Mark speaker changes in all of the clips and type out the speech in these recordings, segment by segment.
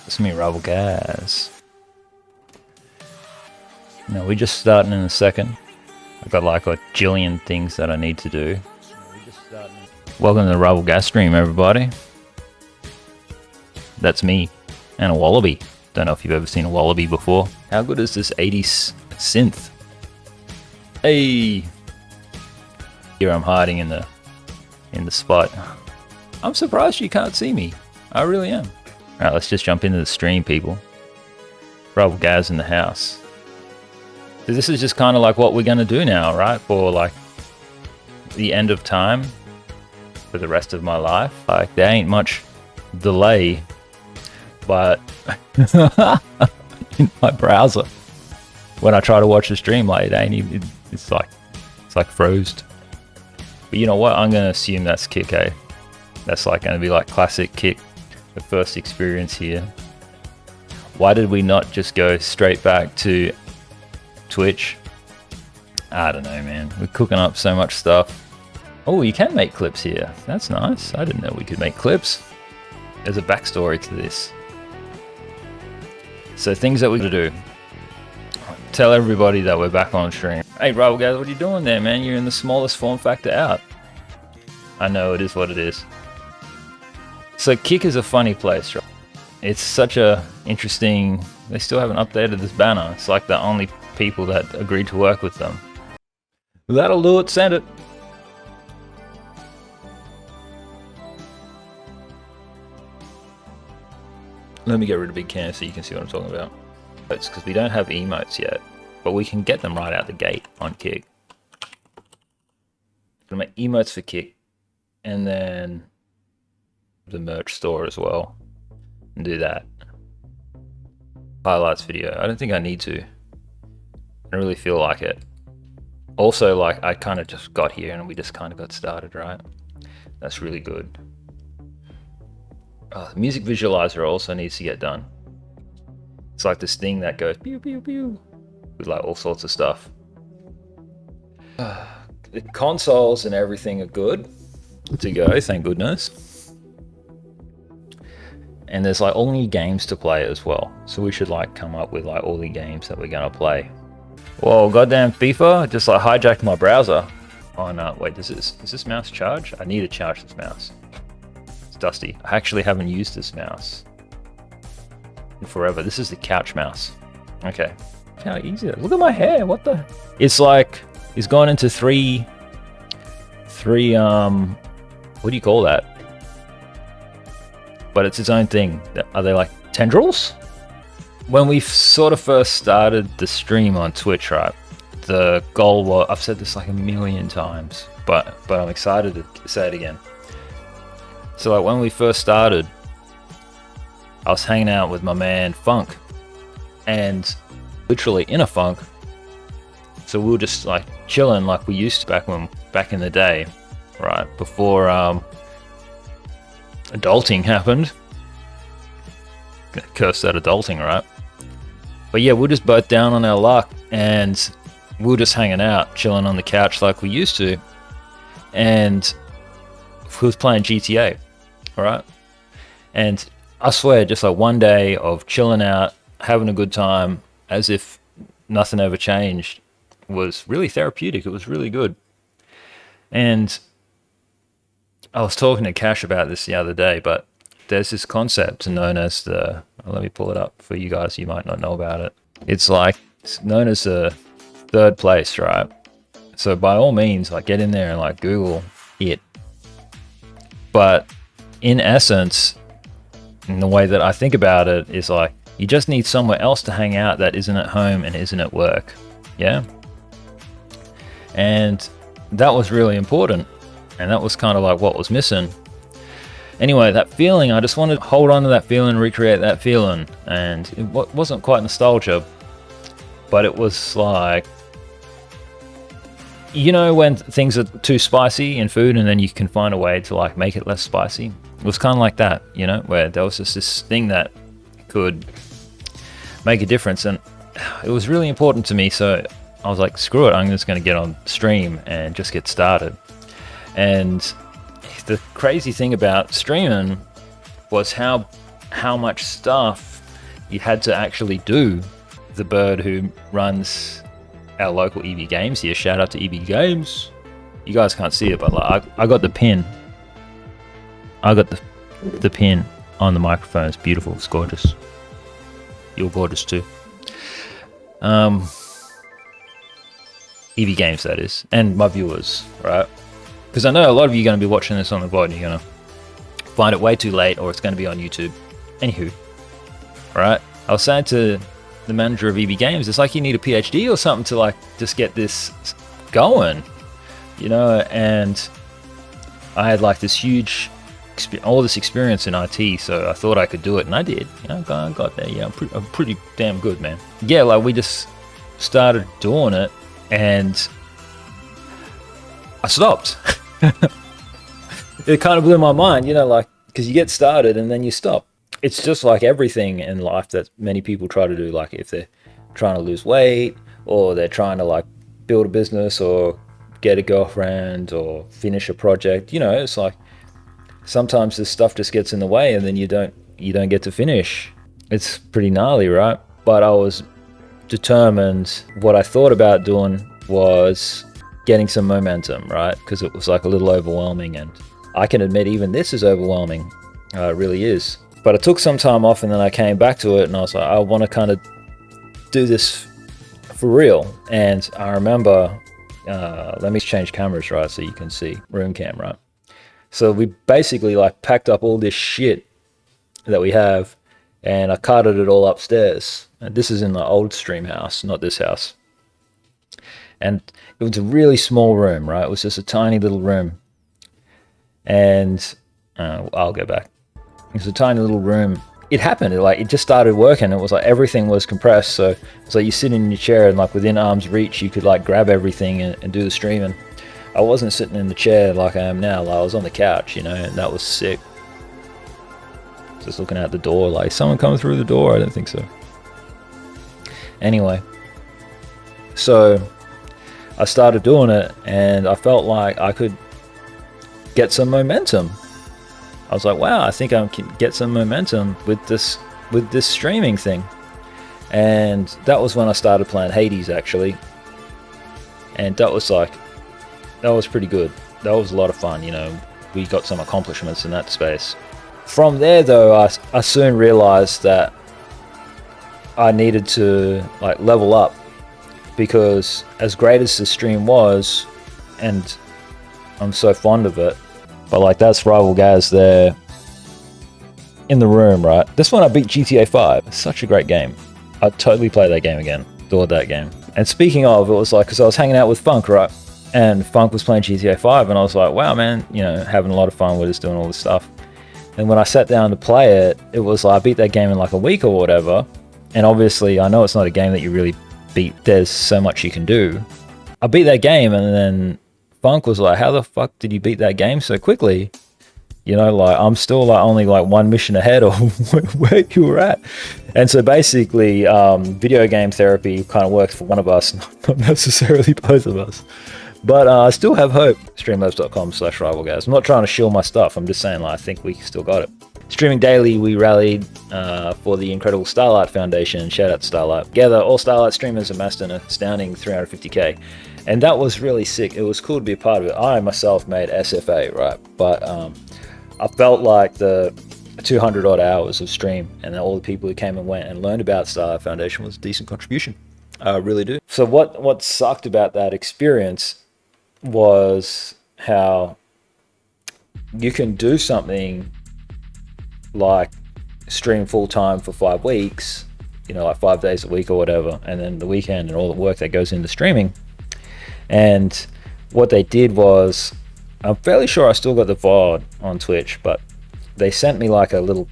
Speaker 1: It's me, Rivalgaz. Now we're just starting in a second. I've got like a jillion things that I need to do. Welcome to the Rivalgaz stream, everybody. That's me and a wallaby. Don't know if you've ever seen a wallaby before. How good is this 80s synth? Hey! Here I'm hiding in the spot. I'm surprised you can't see me. I really am. Alright, let's just jump into the stream, people. Rivalgaz in the house. So this is just kind of like what we're going to do now, right? For like the end of time, for the rest of my life. Like there ain't much delay, but in my browser, when I try to watch the stream, like it ain't even, it's like froze. But you know what? I'm going to assume that's Kick, eh? That's like going to be like classic Kick, the first experience here. Why did we not just go straight back to Twitch? I don't know, man. We're cooking up so much stuff. Oh, you can make clips here. That's nice. I didn't know we could make clips. There's a backstory to this. So things that we could do. Tell everybody that we're back on stream. Hey, Rivalgaz, what are you doing there, man? You're in the smallest form factor out. I know, it is what it is. So Kick is a funny place, right? It's such a interesting... They still haven't updated this banner. It's like the only people that agreed to work with them. That'll do it, send it. Let me get rid of big cam so you can see what I'm talking about. It's because we don't have emotes yet, but we can get them right out the gate on Kick. I'm gonna make emotes for Kick, and then the merch store as well, and do that. Highlights video. I don't think I need to. I don't really feel like it. Also, like I kind of just got here and we just kind of got started, right? That's really good. The music visualizer also needs to get done. It's like this thing that goes pew pew pew with like all sorts of stuff. The consoles and everything are good to go, thank goodness. And there's like all new games to play as well. So we should like come up with like all the games that we're gonna play. Whoa, goddamn FIFA just like hijacked my browser. Oh no, wait, is this mouse charge? I need to charge this mouse. It's dusty. I actually haven't used this mouse in forever. This is the couch mouse. Okay. How easy. Look at my hair, what the? It's like, it's gone into three, what do you call that? But it's its own thing. Are they like tendrils? When we sort of first started the stream on Twitch, right? The goal was, I've said this like a million times, but I'm excited to say it again. So like when we first started, I was hanging out with my man Funk, and literally in a funk. So we were just like chilling like we used to back in the day, right? Before adulting happened. Curse that adulting, right? But yeah, we're just both down on our luck, and we were just hanging out, chilling on the couch like we used to. And we was playing GTA, alright? And I swear, just like one day of chilling out, having a good time, as if nothing ever changed, was really therapeutic. It was really good. And I was talking to Cash about this the other day, but there's this concept known as the, let me pull it up for you guys, you might not know about it. It's like, it's known as the third place, right? So by all means, like get in there and like Google it. But in essence, in the way that I think about it is like, you just need somewhere else to hang out that isn't at home and isn't at work. Yeah. And that was really important. And that was kind of like what was missing. Anyway, that feeling, I just wanted to hold on to that feeling, recreate that feeling. And it wasn't quite nostalgia, but it was like, you know, when things are too spicy in food and then you can find a way to like make it less spicy. It was kind of like that, you know, where there was just this thing that could make a difference. And it was really important to me. So I was like, screw it, I'm just going to get on stream and just get started. And the crazy thing about streaming was how much stuff you had to actually do. The bird who runs our local EB Games here, shout out to EB Games. You guys can't see it, but like I got the pin. I got the pin on the microphone. It's beautiful. It's gorgeous. You're gorgeous too. EV Games, that is, and my viewers, right? Because I know a lot of you are going to be watching this on the VOD and you're going to find it way too late, or it's going to be on YouTube. Anywho, right? I was saying to the manager of EB Games, it's like you need a PhD or something to like just get this going, you know? And I had like this huge, all this experience in IT, so I thought I could do it, and I did. You know, I got there. Yeah, I'm pretty damn good, man. Yeah, like we just started doing it, and I stopped. It kind of blew my mind, you know, like, because you get started and then you stop. It's just like everything in life that many people try to do, like if they're trying to lose weight, or they're trying to like build a business, or get a girlfriend, or finish a project, you know, it's like sometimes this stuff just gets in the way and then you don't get to finish. It's pretty gnarly, right? But I was determined. What I thought about doing was getting some momentum, right? Because it was like a little overwhelming, and I can admit even this is overwhelming. It really is. But I took some time off, and then I came back to it, and I was like, I want to kind of do this for real. And I remember, let me change cameras, right, so you can see room cam, right? So we basically like packed up all this shit that we have, and I carted it all upstairs. And this is in the old stream house, not this house. And it was a really small room, right? It was just a tiny little room. And I'll go back. It was a tiny little room. It happened. It just started working. It was like everything was compressed. So it's like you sit in your chair, and like within arm's reach, you could like grab everything and do the streaming. I wasn't sitting in the chair like I am now. Like I was on the couch, you know, and that was sick. Just looking out the door, like someone coming through the door. I don't think so. Anyway, so I started doing it, and I felt like I could get some momentum. I was like, wow, I think I can get some momentum with this streaming thing. And that was when I started playing Hades, actually. And that was pretty good. That was a lot of fun, you know. We got some accomplishments in that space. From there, though, I soon realized that I needed to like level up, because as great as the stream was, and I'm so fond of it, but like that's Rivalgaz there in the room, right? This one I beat GTA 5. It's such a great game. I'd totally play that game again. Adored that game. And speaking of, it was like, because I was hanging out with Funk, right? And Funk was playing GTA 5, and I was like, wow, man, you know, having a lot of fun with us doing all this stuff. And when I sat down to play it, it was like I beat that game in like a week or whatever. And obviously, I know it's not a game that you really beat. There's so much you can do. I beat that game, and then Funk was like, how the fuck did you beat that game so quickly? You know, like I'm still like only like one mission ahead of where you were at. And so basically, video game therapy kind of works for one of us, not necessarily both of us. But I still have hope. Streamlabs.com/rivalgaz. I'm not trying to shill my stuff. I'm just saying, like, I think we still got it. Streaming daily, we rallied for the incredible Starlight Foundation. Shout out to Starlight. Together, all Starlight streamers amassed an astounding 350k. And that was really sick. It was cool to be a part of it. I myself made SFA, right? But I felt like the 200 odd hours of stream and all the people who came and went and learned about Starlight Foundation was a decent contribution. I really do. So what sucked about that experience was how you can do something like stream full time for 5 weeks, you know, like 5 days a week or whatever, and then the weekend and all the work that goes into streaming. And what they did was, I'm fairly sure I still got the VOD on Twitch, but they sent me like a little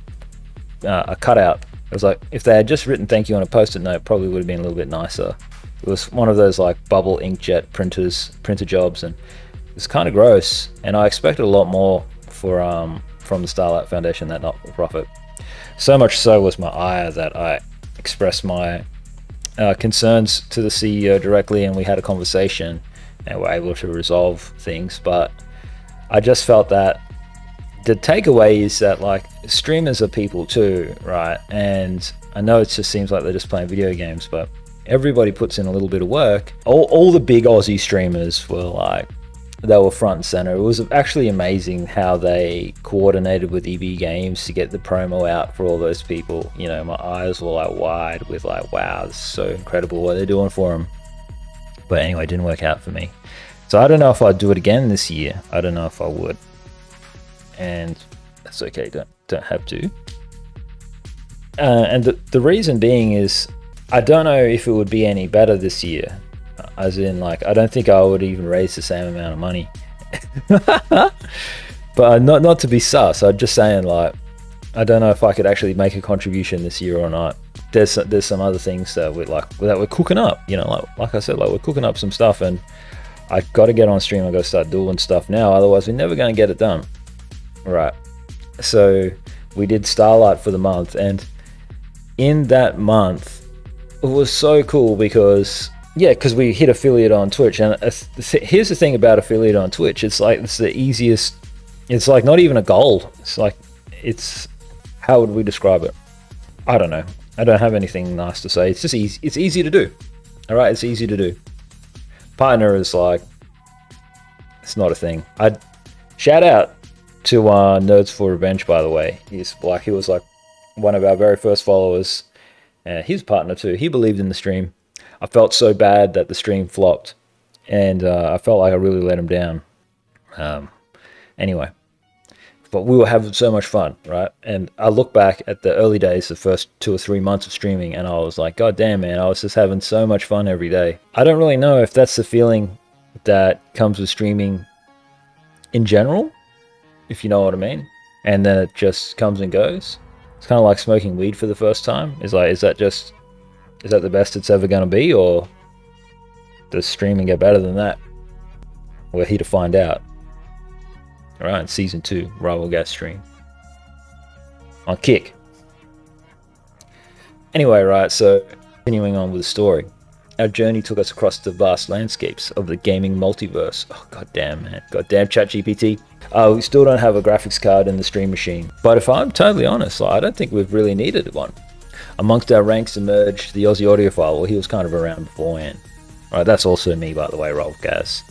Speaker 1: a cutout. It was like, if they had just written thank you on a post-it note, probably would have been a little bit nicer. It was one of those like bubble inkjet printer jobs, and it was kind of gross. And I expected a lot more from the Starlight Foundation, that not-for-profit. So much so was my ire that I expressed my concerns to the CEO directly, and we had a conversation and were able to resolve things. But I just felt that the takeaway is that like streamers are people too, right? And I know it just seems like they're just playing video games, but everybody puts in a little bit of work. All the big Aussie streamers were like, they were front and center. It was actually amazing how they coordinated with EB Games to get the promo out for all those people. You know, my eyes were like wide with like, wow, this is so incredible what they're doing for them. But anyway, it didn't work out for me. So I don't know if I'd do it again this year. I don't know if I would. And that's okay, don't have to. And the reason being is, I don't know if it would be any better this year. As in, like, I don't think I would even raise the same amount of money. But not to be sus, I'm just saying, like, I don't know if I could actually make a contribution this year or not. There's some other things that we're cooking up, you know, like I said, like we're cooking up some stuff, and I got to get on stream. I got to start doing stuff now, otherwise we're never going to get it done. Right. So we did Starlight for the month, and in that month it was so cool because we hit affiliate on Twitch. And here's the thing about affiliate on Twitch, it's like it's the easiest. It's like not even a goal. It's like, it's, how would we describe it? I don't know. I don't have anything nice to say. It's just easy. It's easy to do. All right, it's easy to do. Partner is like, it's not a thing. I'd shout out to Nerds for Revenge, by the way. He was like one of our very first followers. His partner too. He believed in the stream. I felt so bad that the stream flopped, and I felt like I really let him down. Anyway, but we were having so much fun, right? And I look back at the early days, the first 2 or 3 months of streaming, and I was like, God damn, man, I was just having so much fun every day. I don't really know if that's the feeling that comes with streaming in general, if you know what I mean. And then it just comes and goes. It's kind of like smoking weed for the first time. Is that the best it's ever going to be, or does streaming get better than that? We're here to find out. All right, season 2, Rivalgaz stream on Kick. Anyway, right, so continuing on with the story. Our journey took us across the vast landscapes of the gaming multiverse. Oh, goddamn, man. Goddamn ChatGPT. We still don't have a graphics card in the stream machine. But if I'm totally honest, I don't think we've really needed one. Amongst our ranks emerged the Aussie audiophile. Well, he was kind of around beforehand. All right, that's also me, by the way, Rivalgaz.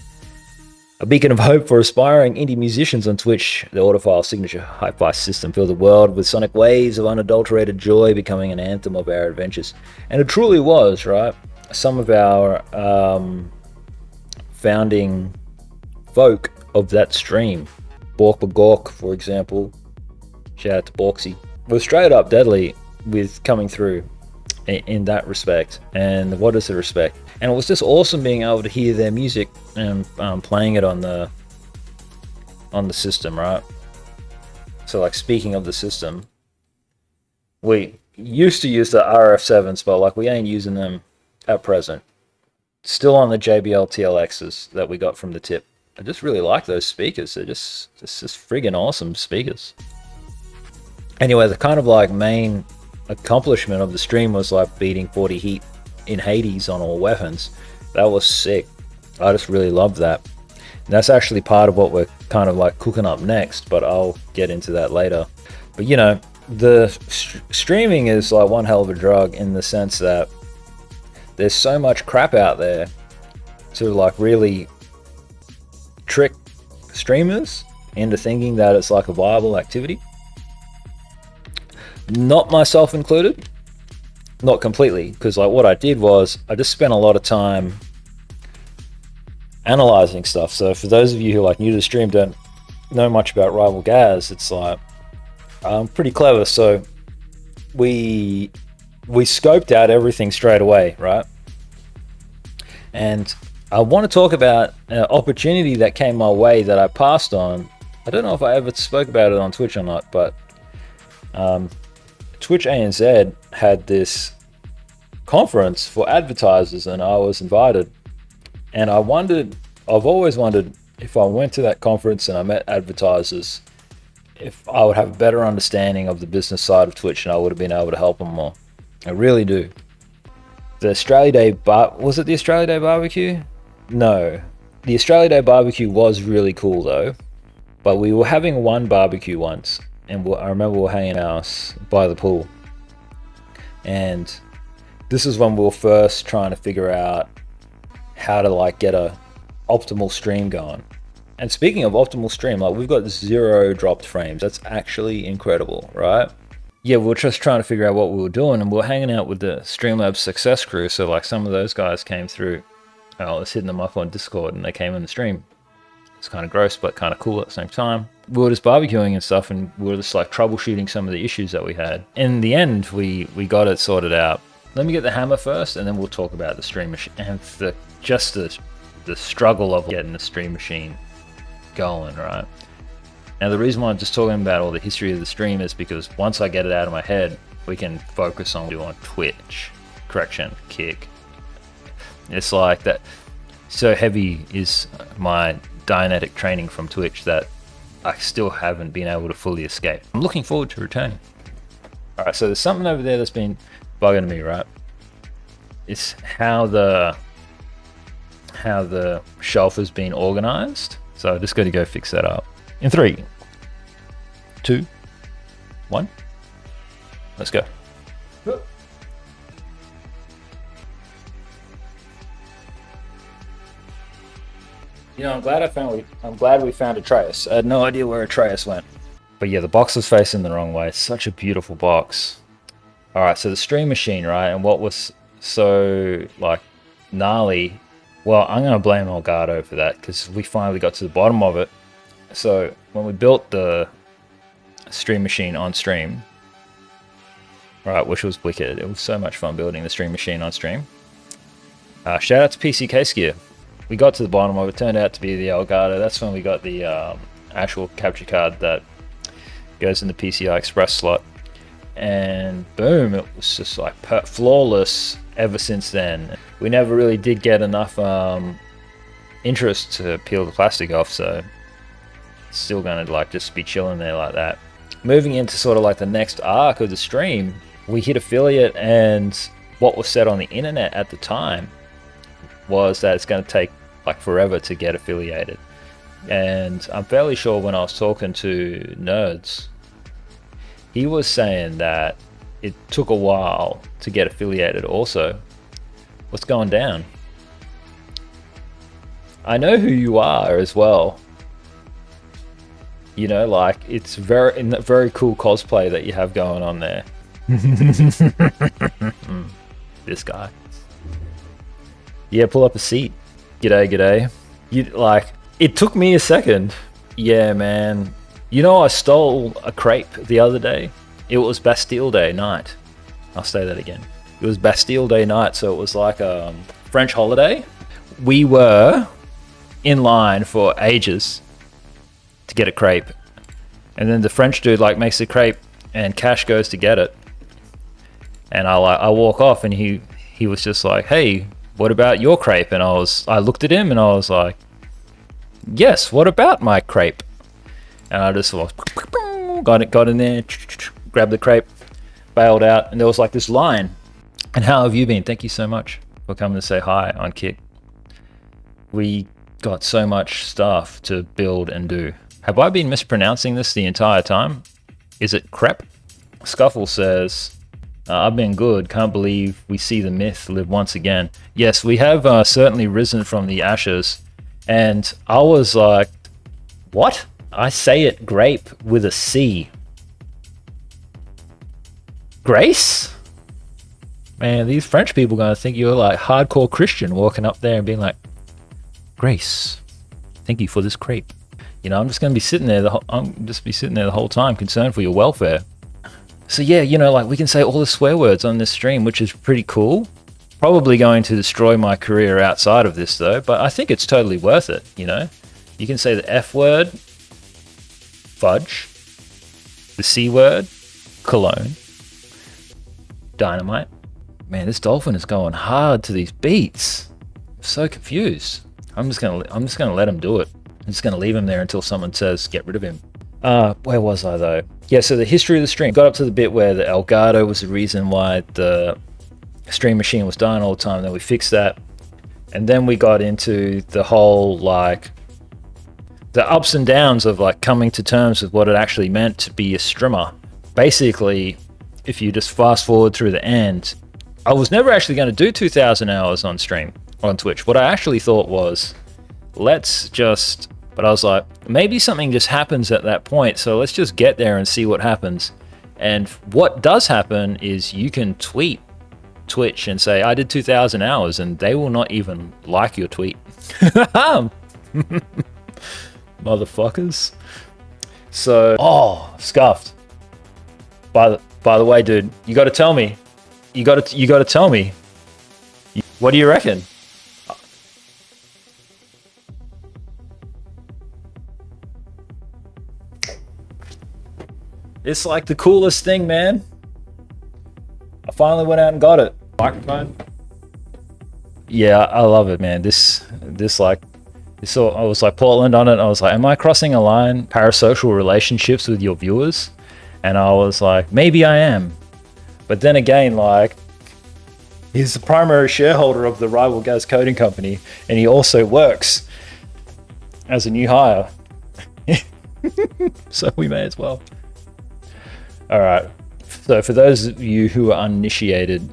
Speaker 1: A beacon of hope for aspiring indie musicians on Twitch, the audiophile signature hi-fi system filled the world with sonic waves of unadulterated joy, becoming an anthem of our adventures. And it truly was, right? Some of our founding folk of that stream, Bork Bagork, for example, shout out to Borksy, was straight up deadly with coming through in that respect. And what is the respect? And it was just awesome being able to hear their music and playing it on the system, right? So, like, speaking of the system, we used to use the RF7s, but like we ain't using them at present. Still on the JBL TLXs that we got from the tip. I just really like those speakers. They're just friggin' awesome speakers. Anyway, the kind of like main accomplishment of the stream was like beating 40 heat in Hades on all weapons. That was sick. I just really loved that. And that's actually part of what we're kind of like cooking up next, but I'll get into that later. But you know, the streaming is like one hell of a drug in the sense that there's so much crap out there to like really trick streamers into thinking that it's like a viable activity. Not myself included. Not completely, because like what I did was I just spent a lot of time analyzing stuff. So for those of you who like new to the stream don't know much about Rivalgaz, it's like pretty clever. So we scoped out everything straight away, right? And I want to talk about an opportunity that came my way that I passed on. I don't know if I ever spoke about it on Twitch or not, but Twitch ANZ had this conference for advertisers and I was invited. And I've always wondered if I went to that conference and I met advertisers, if I would have a better understanding of the business side of Twitch and I would have been able to help them more. I really do. The Australia Day was it the Australia Day barbecue? No. The Australia Day barbecue was really cool though. But we were having one barbecue once, and I remember we were hanging out by the pool. And this is when we were first trying to figure out how to like get a optimal stream going. And speaking of optimal stream, like we've got 0 dropped frames. That's actually incredible, right? Yeah, we were just trying to figure out what we were doing, and we were hanging out with the Streamlabs success crew. So like some of those guys came through. I was hitting them up on Discord, and they came in the stream. It's kind of gross, but kind of cool at the same time. We were just barbecuing and stuff, and we were just like troubleshooting some of the issues that we had. In the end, we got it sorted out. Let me get the hammer first, and then we'll talk about the stream machine and the struggle of getting the stream machine going, right? Now, the reason why I'm just talking about all the history of the stream is because once I get it out of my head, we can focus on doing Twitch. Correction, Kick. It's like that. So heavy is my Dianetic training from Twitch that I still haven't been able to fully escape. I'm looking forward to returning. All right, so there's something over there that's been bugging me, right? It's how the shelf has been organized. So I just got to go fix that up. In 3, 2, 1, let's go. You know, I'm glad we found Atreus. I had no idea where Atreus went. But yeah, the box was facing the wrong way. It's such a beautiful box. All right, so the stream machine, right? And what was so like gnarly? Well, I'm gonna blame Elgato for that because we finally got to the bottom of it. So when we built the stream machine on stream, right, which was wicked. It was so much fun building the stream machine on stream. Shout out to PC Case Gear. We got to the bottom of it. Turned out to be the Elgato. That's when we got the actual capture card that goes in the PCI Express slot. And boom, it was just like flawless ever since then. We never really did get enough interest to peel the plastic off, so it's still gonna like just be chilling there like that. Moving into sort of like the next arc of the stream, we hit affiliate, and what was said on the internet at the time was that it's going to take like forever to get affiliated. And I'm fairly sure when I was talking to Nerds, he was saying that it took a while to get affiliated also. What's going down? I know who you are as well. You know, like it's very cool cosplay that you have going on there. This guy. Yeah, pull up a seat. G'day, g'day. You like, it took me a second. Yeah, man. You know, I stole a crepe the other day. It was Bastille Day night. I'll say that again. It was Bastille Day night, so it was like a French holiday. We were in line for ages to get a crepe. And then the French dude like makes the crepe and Cash goes to get it. And I walk off and he was just like, "Hey, what about your crepe?" And I looked at him and I was like, "Yes, what about my crepe?" And I just got in there, grabbed the crepe, bailed out, and there was like this line. And how have you been? Thank you so much for coming to say hi on Kick. We got so much stuff to build and do. Have I been mispronouncing this the entire time? Is it crepe? Scuffle says, "I've been good. Can't believe we see the myth live once again." Yes, we have certainly risen from the ashes. And I was like, what? I say it grape with a C. Grace? Man, these French people are going to think you're like hardcore Christian walking up there and being like, "Grace, thank you for this crepe." You know, I'm just going to be sitting there the whole time, concerned for your welfare. So yeah, you know, like we can say all the swear words on this stream, which is pretty cool. Probably going to destroy my career outside of this though, but I think it's totally worth it, you know? You can say the F word, fudge, the C word, cologne, dynamite. Man, this dolphin is going hard to these beats. I'm so confused. I'm just gonna let him do it. I'm just gonna leave him there until someone says, "Get rid of him." Where was I though? Yeah, so the history of the stream. Got up to the bit where the Elgato was the reason why the stream machine was dying all the time. Then we fixed that. And then we got into the whole, like, the ups and downs of like coming to terms with what it actually meant to be a streamer. Basically, if you just fast forward through the end, I was never actually going to do 2,000 hours on stream on Twitch. What I actually thought was, but I was like, maybe something just happens at that point, so let's just get there and see what happens. And what does happen is you can tweet Twitch and say, I did 2,000 hours, and they will not even like your tweet. Motherfuckers. So, Scuffed. By the way, dude, you got to tell me. You got to tell me. What do you reckon? It's like the coolest thing, man. I finally went out and got it. Microphone. Yeah, I love it, man. I was like Portland on it. I was like, am I crossing a line? Parasocial relationships with your viewers? And I was like, maybe I am. But then again, like, he's the primary shareholder of the Rivalgaz coding company, and he also works as a new hire. So we may as well. All right. So for those of you who are uninitiated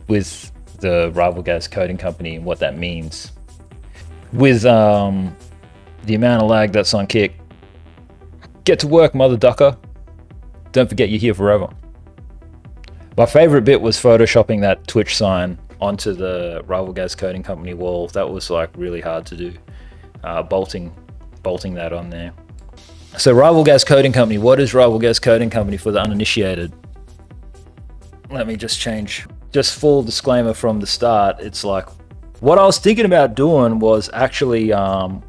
Speaker 1: with the Rivalgaz coding company and what that means, with the amount of lag that's on Kick, get to work, mother ducker. Don't forget you're here forever. My favorite bit was photoshopping that Twitch sign onto the Rivalgaz coding company wall. That was like really hard to do. Bolting that on there. So Rivalgaz coding company. What is Rivalgaz coding company for the uninitiated? Let me just change. Just full disclaimer from the start. It's like, what I was thinking about doing was actually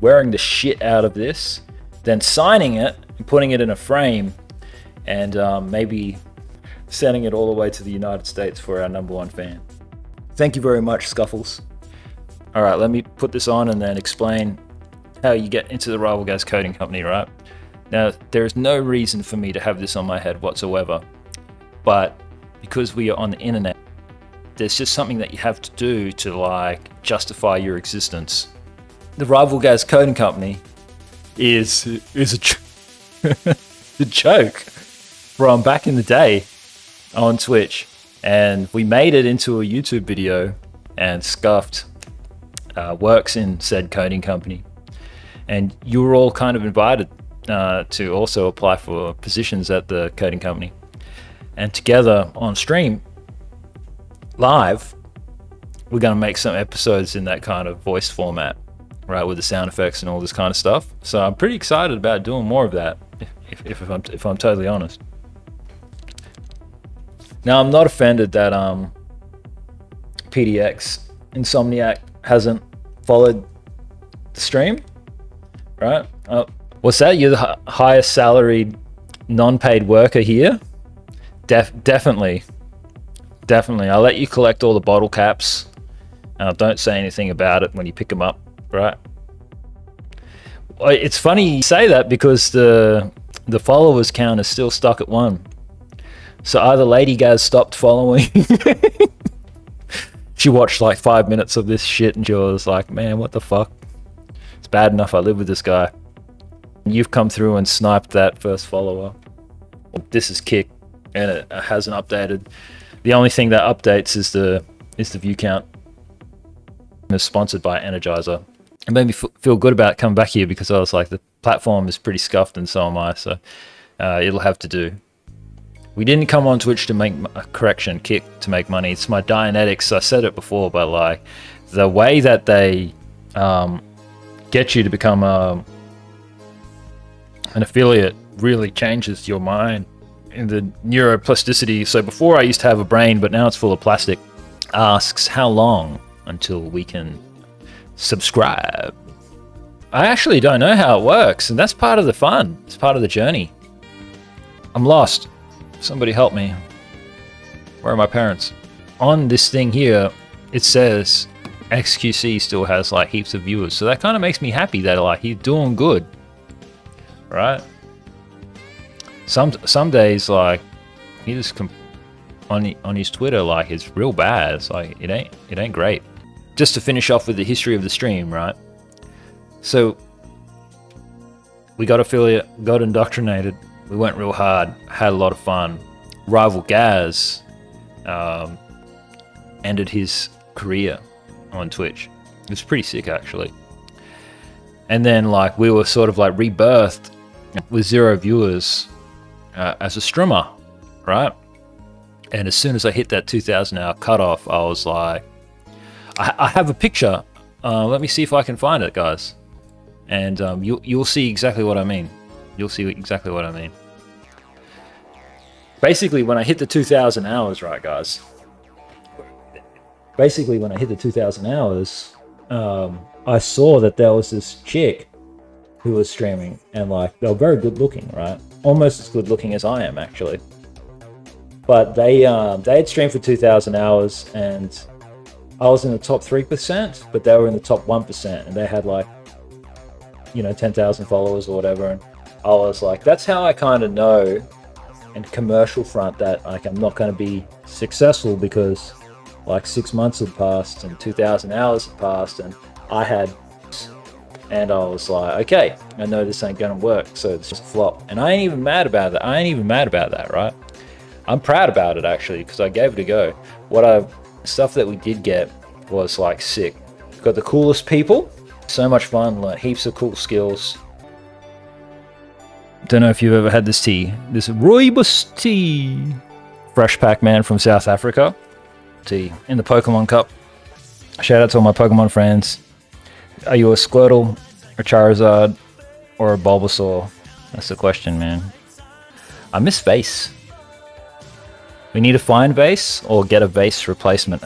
Speaker 1: wearing the shit out of this, then signing it and putting it in a frame, and maybe sending it all the way to the United States for our #1 fan. Thank you very much, Scuffles. All right, let me put this on and then explain how you get into the Rivalgaz coding company, right? Now, there is no reason for me to have this on my head whatsoever, but because we are on the internet, there's just something that you have to do to like justify your existence. The Rivalgaz coding company is a joke from back in the day on Twitch, and we made it into a YouTube video, and Scuffed works in said coding company, and you were all kind of invited to also apply for positions at the coding company, and together on stream live we're going to make some episodes in that kind of voice format, right, with the sound effects and all this kind of stuff. So I'm pretty excited about doing more of that, if I'm totally honest. Now, I'm not offended that PDX Insomniac hasn't followed the stream, right? What's that? You're the highest salaried non-paid worker here? Definitely. I'll let you collect all the bottle caps. Don't say anything about it when you pick them up, right? It's funny you say that because the followers count is still stuck at 1. So either Lady Gaz stopped following. She watched like 5 minutes of this shit and she was like, man, what the fuck? It's bad enough I live with this guy. You've come through and sniped that first follower. This is Kick, and it hasn't updated. The only thing that updates is the view count. It's sponsored by Energizer. It made me feel good about coming back here because I was like, the platform is pretty scuffed and so am I, so it'll have to do. We didn't come on Twitch to make Kick to make money. It's my Dianetics. I said it before, but like the way that they get you to become an affiliate really changes your mind in the neuroplasticity. So before I used to have a brain, but now it's full of plastic. Asks how long until we can subscribe. I actually don't know how it works, and that's part of the fun. It's part of the journey. I'm lost. Somebody help me. Where are my parents? On this thing here, it says XQC still has like heaps of viewers, so that kind of makes me happy that like he's doing good, right? Some days like he just on his Twitter like it's real bad. It's like it ain't great. Just to finish off with the history of the stream, right? So We got affiliate, got indoctrinated. We went real hard, had a lot of fun. Rivalgaz ended his career on Twitch. It was pretty sick, actually. And then, like, we were sort of like rebirthed with 0 viewers as a streamer, right? And as soon as I hit that 2,000 hour cutoff, I was like, I have a picture. Let me see if I can find it, guys. And you'll see exactly what I mean. You'll see exactly what I mean. Basically, when I hit the 2,000 hours, right, guys? Basically, when I hit the 2,000 hours, I saw that there was this chick who was streaming, and like they were very good looking, right? Almost as good looking as I am, actually. But they had streamed for 2,000 hours, and I was in the top 3%, but they were in the top 1%, and they had like, you know, 10,000 followers or whatever. And I was like, that's how I kind of know, in commercial front, that like I'm not going to be successful, because like 6 months had passed and 2,000 hours had passed, and I was like, okay, I know this ain't gonna work, so it's just a flop. And I ain't even mad about that. Right? I'm proud about it, actually, because I gave it a go. Stuff that we did get was like sick. Got the coolest people, so much fun, learned heaps of cool skills. Don't know if you've ever had this tea. This rooibos tea. Fresh Pac-Man from South Africa. Tea in the Pokemon cup. Shout out to all my Pokemon friends. Are you a Squirtle, a Charizard, or a Bulbasaur? That's the question, man. I miss Vace. We need to find Vace or get a Vace replacement.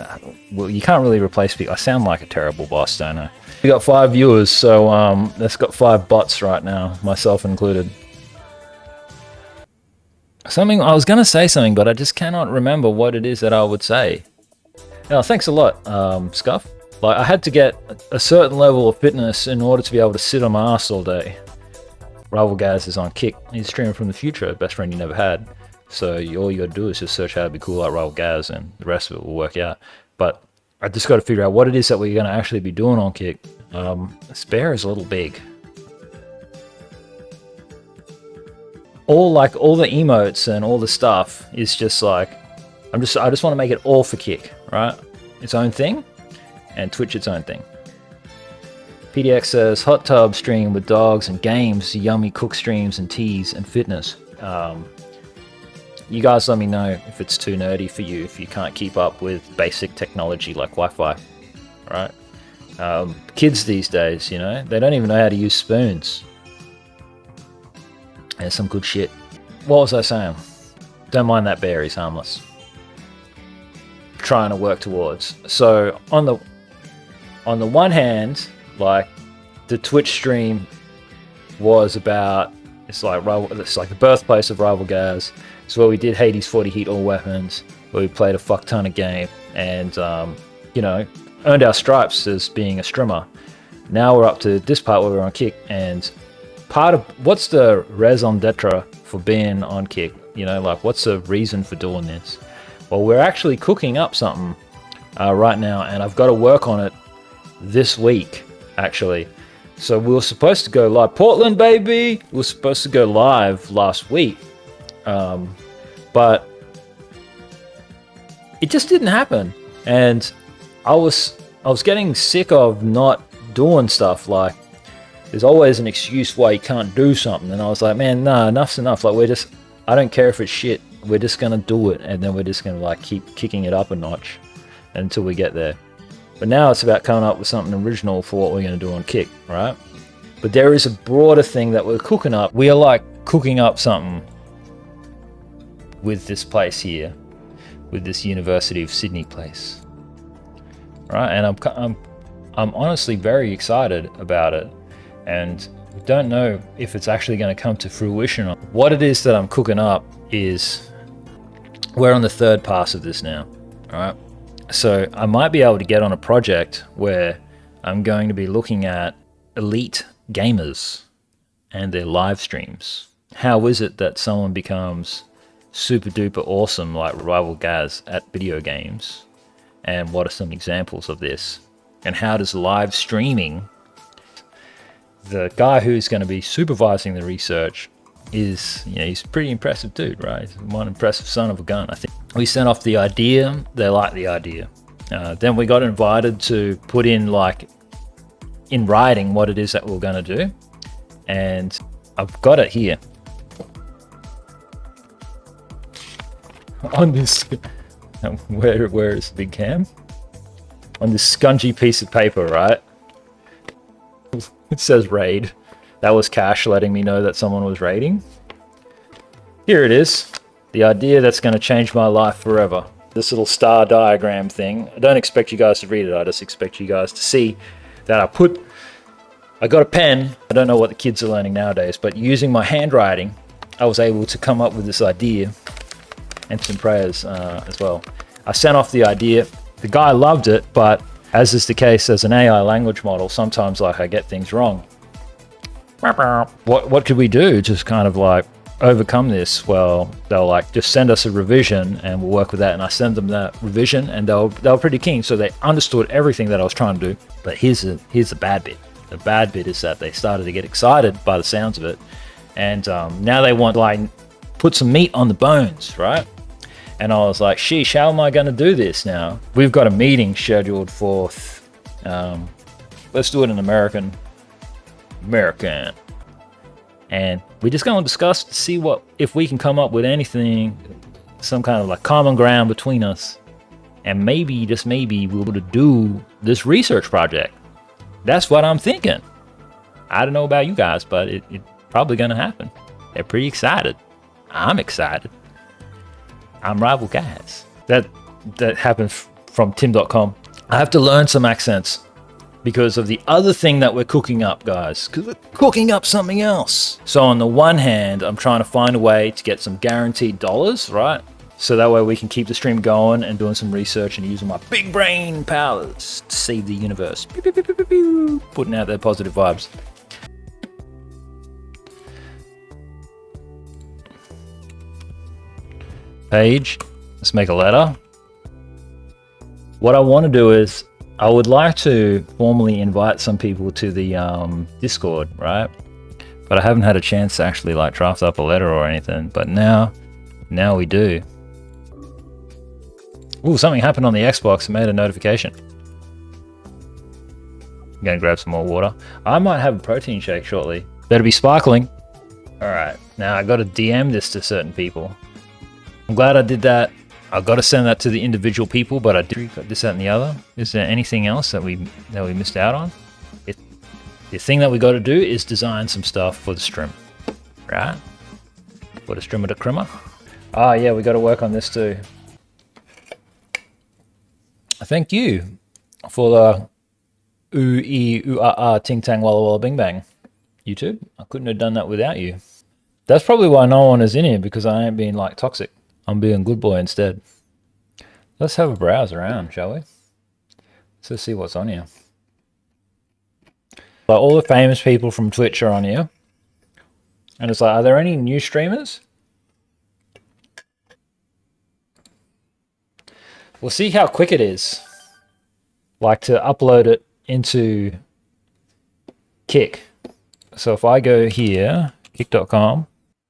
Speaker 1: Well, you can't really replace people. I sound like a terrible boss, don't I? We got 5 viewers, so that's got 5 bots right now, myself included. I was gonna say something, but I just cannot remember what it is that I would say. Now, thanks a lot, Scuff. Like, I had to get a certain level of fitness in order to be able to sit on my ass all day. Rivalgaz is on Kick. He's streaming from the future, best friend you never had. So all you gotta do is just search how to be cool like Rivalgaz, and the rest of it will work out. But I just gotta figure out what it is that we're gonna actually be doing on Kick. This bear is a little big. All the emotes and all the stuff is just like, I just want to make it all for Kick, right? Its own thing, and Twitch its own thing. PDX says, hot tub stream with dogs and games, yummy cook streams and teas and fitness. You guys let me know if it's too nerdy for you, if you can't keep up with basic technology like Wi-Fi, right? Kids these days, you know, they don't even know how to use spoons. And some good shit. What was I saying? Don't mind that bear, he's harmless. Trying to work towards. So on the one hand, like, the Twitch stream was about, it's like the birthplace of Rivalgaz. It's where we did Hades 40 Heat All Weapons, where we played a fuck ton of game, and you know, earned our stripes as being a streamer. Now we're up to this part where we're on Kick, and part of what's the raison d'etre for being on Kick? You know, like, what's the reason for doing this? Well, we're actually cooking up something right now, and I've got to work on it this week, actually. So we were supposed to go live. Portland, baby! We were supposed to go live last week. But it just didn't happen. And I was getting sick of not doing stuff. Like, there's always an excuse why you can't do something. And I was like, man, nah, enough's enough. Like, I don't care if it's shit. We're just going to do it. And then we're just going to, like, keep kicking it up a notch until we get there. But now it's about coming up with something original for what we're going to do on Kick, right? But there is a broader thing that we're cooking up. We are, like, cooking up something with this place here, with this University of Sydney place, right? And I'm honestly very excited about it, and don't know if it's actually going to come to fruition. What it is that I'm cooking up is, we're on the 3rd pass of this now, all right? So I might be able to get on a project where I'm going to be looking at elite gamers and their live streams. How is it that someone becomes super duper awesome like Rivalgaz at video games, and what are some examples of this, and how does live streaming the guy who's going to be supervising the research is, you know, he's a pretty impressive dude, right? He's one impressive son of a gun, I think. We sent off the idea. They liked the idea. Then we got invited to put in, like, in writing what it is that we're going to do. And I've got it here. On this, where is the big cam? On this scungy piece of paper, right? It says raid. That was Cash letting me know that someone was raiding. Here it is. The idea that's going to change my life forever. This little star diagram thing. I don't expect you guys to read it. I just expect you guys to see that I got a pen. I don't know what the kids are learning nowadays, but using my handwriting, I was able to come up with this idea and some prayers as well. I sent off the idea. The guy loved it, but as is the case as an AI language model, sometimes like I get things wrong. What could we do? Just kind of like overcome this? Well, they'll like just send us a revision and we'll work with that. And I send them that revision and they were pretty keen. So they understood everything that I was trying to do. But here's the bad bit. The bad bit is that they started to get excited by the sounds of it. And now they want like put some meat on the bones, right? And I was like, sheesh, how am I going to do this now? We've got a meeting scheduled for, let's do it in American. And we're just going to discuss to see if we can come up with anything, some kind of like common ground between us. And maybe, just maybe, we're able to do this research project. That's what I'm thinking. I don't know about you guys, but it's probably going to happen. They're pretty excited. I'm excited. I'm Rivalgaz. That happened from Tim.com. I have to learn some accents because of the other thing that we're cooking up, guys. Because we're cooking up something else. So on the one hand, I'm trying to find a way to get some guaranteed dollars, right? So that way we can keep the stream going and doing some research and using my big brain powers to save the universe. Pew, pew, pew, pew, pew, pew. Putting out their positive vibes. Page, let's make a letter. What I want to do is I would like to formally invite some people to the Discord, right? But I haven't had a chance to actually like draft up a letter or anything. But now we do. Ooh, something happened on the Xbox and made a notification. I'm gonna grab some more water. I might have a protein shake shortly. Better be sparkling. All right, now I got to DM this to certain people. I'm glad I did that. I've got to send that to the individual people, but I did this, that, and the other. Is there anything else that we missed out on? The thing that we got to do is design some stuff for the stream, right? For the streamer to crimmer. Ah, yeah, we got to work on this too. Thank you for the ooh-ee, ting tang walla walla bing bang. YouTube, I couldn't have done that without you. That's probably why no one is in here, because I ain't being like toxic. I'm being good boy instead. Let's have a browse around, shall we? Let's see what's on here. Like all the famous people from Twitch are on here. And it's like, are there any new streamers? We'll see how quick it is. Like to upload it into Kick. So if I go here, kick.com,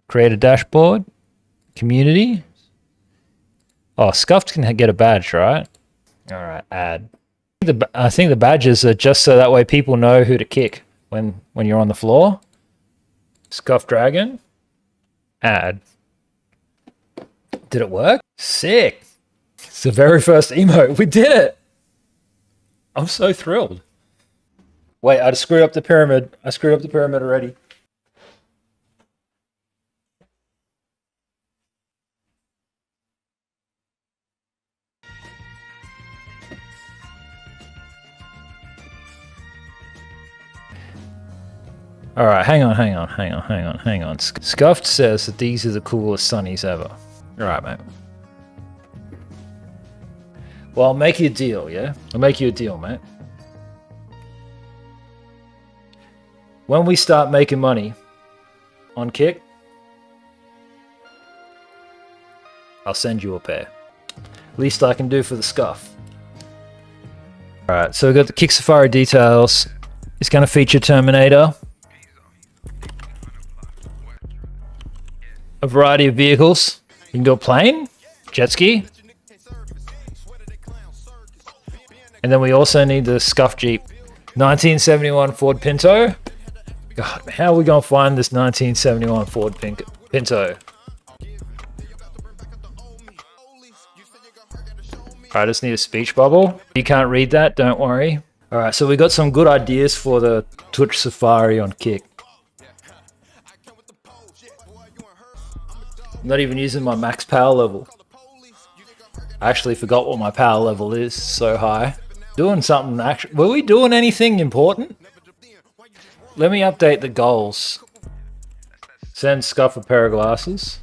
Speaker 1: create a dashboard, community. Oh, Scuff can get a badge, right? All right, add. I think the badges are just so that way people know who to kick when you're on the floor. Scuff Dragon, add. Did it work? Sick. It's the very first emote. We did it. I'm so thrilled. Wait, I just screwed up the pyramid. I screwed up the pyramid already. All right, hang on. Scuffed says that these are the coolest sunnies ever. All right, mate. Well, I'll make you a deal, yeah? I'll make you a deal, mate. When we start making money on Kick, I'll send you a pair. Least I can do for the Scuff. All right, so we've got the Kick Safari details. It's going to feature Terminator. a variety of vehicles. You can go plane, jet ski. And then we also need the Scuff Jeep. 1971 Ford Pinto. God, how are we going to find this 1971 Ford Pinto? I just need a speech bubble. You can't read that, don't worry. Alright, so we got some good ideas for the Twitch Safari on Kick. Not even using my max power level. I actually forgot what my power level is, so high. Doing something actually. Were we doing anything important? Let me update the goals. Send Scuff a pair of glasses.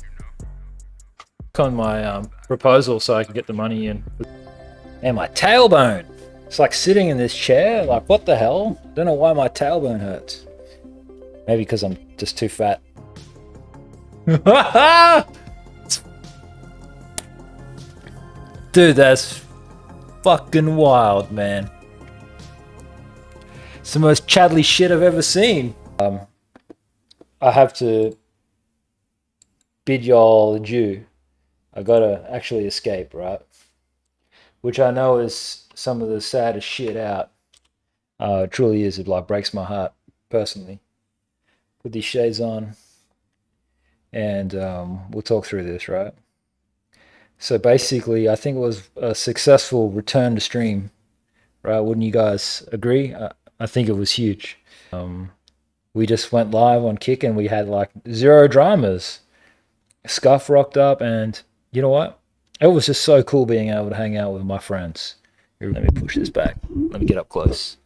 Speaker 1: On my proposal so I can get the money in. And my tailbone. It's like sitting in this chair. Like, what the hell? Don't know why my tailbone hurts. Maybe because I'm just too fat. Dude, that's fucking wild, man. It's the most Chadley shit I've ever seen. I have to bid y'all adieu. I gotta actually escape, right? Which I know is some of the saddest shit out. It truly is. It like breaks my heart, personally. Put these shades on. And we'll talk through this, right? So basically, I think it was a successful return to stream, right? Wouldn't you guys agree? I think it was huge. We just went live on Kick and we had like zero dramas. Scuff rocked up and you know what? It was just so cool being able to hang out with my friends. Here, let me push this back. Let me get up close.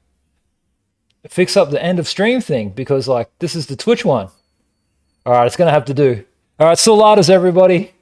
Speaker 1: Fix up the end of stream thing because like this is the Twitch one. All right, it's going to have to do. All right, still laters, everybody.